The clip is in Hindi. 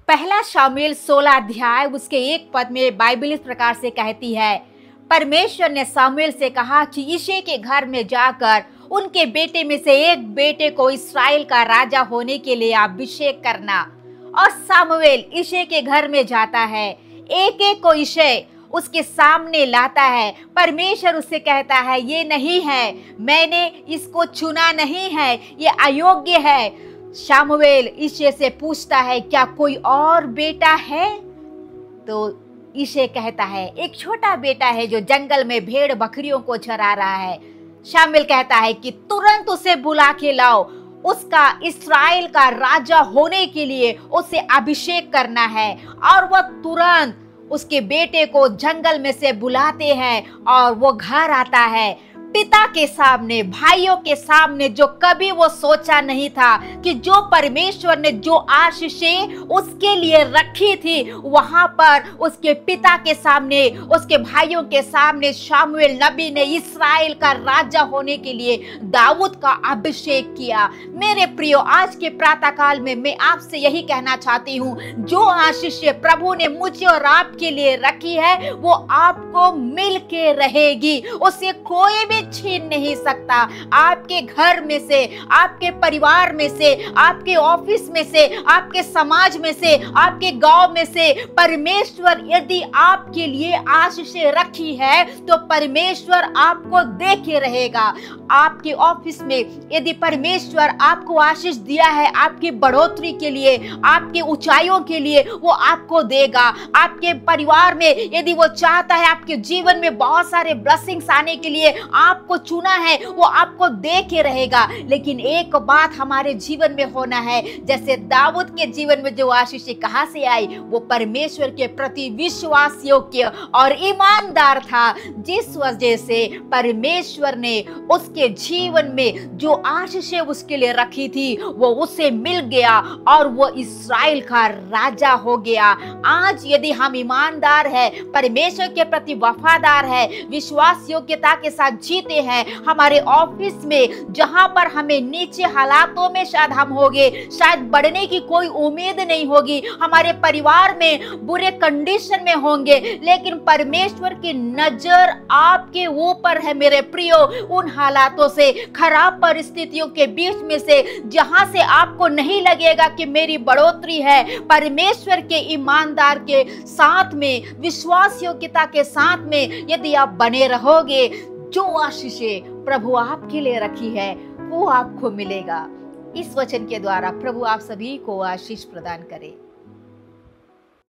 पहला शामूएल 16 अध्याय उसके 1 पद में बाइबल इस प्रकार से कहती है, परमेश्वर ने शामूएल से कहा कि यिशै के घर में जाकर उनके बेटे में से एक बेटे को इस्राएल का राजा होने के लिए अभिषेक करना। और शामूएल यिशै के घर में जाता है, एक एक को यिशै उसके सामने लाता है। परमेश्वर उससे कहता है, ये नहीं है, मैंने इसको चुना नहीं है, ये अयोग्य है। शामूएल यिशै से पूछता है, क्या कोई और बेटा है? तो यिशै कहता है, एक छोटा बेटा है जो जंगल में भेड़ बकरियों को चरा रहा है। शामूएल कहता है कि तुरंत उसे बुला के लाओ, उसका इस्राएल का राजा होने के लिए उसे अभिषेक करना है। और वह तुरंत उसके बेटे को जंगल में से बुलाते हैं और वो घर आता है, पिता के सामने, भाइयों के सामने, जो कभी वो सोचा नहीं था कि जो परमेश्वर ने जो आशीषें उसके लिए रखी थी, वहां पर उसके पिता के सामने, उसके भाइयों के सामने शामूएल नबी ने इस्राएल का राजा होने के लिए दाऊद का अभिषेक किया। मेरे प्रियो, आज के प्रातः काल में मैं आपसे यही कहना चाहती हूँ, जो आशीषें प्रभु ने मुझे और आपके लिए रखी है वो आपको मिल के रहेगी, उसे कोई भी छीन नहीं सकता। आपके घर में से, आपके परिवार में से, आपके ऑफिस में से, आपके समाज में से, आपके गांव में से परमेश्वर यदि आपके लिए आशीषें रखी है तो परमेश्वर आपको दे के रहेगा। आपके ऑफिस में यदि परमेश्वर आपको आशीष दिया है आपकी बढ़ोतरी के लिए, आपके ऊंचाइयों के लिए, वो आपको देगा। आपके परिवार में यदि वो चाहता है आपके जीवन में बहुत सारे ब्लेसिंग्स आने के लिए, आपको चुना है, वो आपको दे के रहेगा। लेकिन एक बात हमारे जीवन में होना है, जैसे दाऊद के जीवन में जो आशीषें कहां से आई, वो परमेश्वर के प्रति विश्वास योग्य और ईमानदार था, जिस वजह से परमेश्वर ने उसके जीवन में जो आशीषें उसके लिए रखी थी वो उसे मिल गया और वो इस्राएल का राजा हो गया। आज यदि हम ईमानदार है, परमेश्वर के प्रति वफादार है, विश्वास योग्यता के साथ जीते हैं, हमारे ऑफिस में जहां पर हमें नीचे हालातों में शायद हम होंगे, शायद बढ़ने की कोई उम्मीद नहीं होगी, हमारे परिवार में बुरे कंडीशन में होंगे, लेकिन परमेश्वर की नजर आपके ऊपर है मेरे प्रियो। उन हालातों से, खराब परिस्थितियों के बीच में से, जहां से आपको नहीं लगेगा कि मेरी बढ़ोतरी है, परमेश्वर के ईमानदार के साथ में, विश्वास योग्यता के साथ में यदि आप बने रहोगे, जो आशीषें प्रभु आपके लिए रखी है वो आपको मिलेगा। इस वचन के द्वारा प्रभु आप सभी को आशीष प्रदान करे।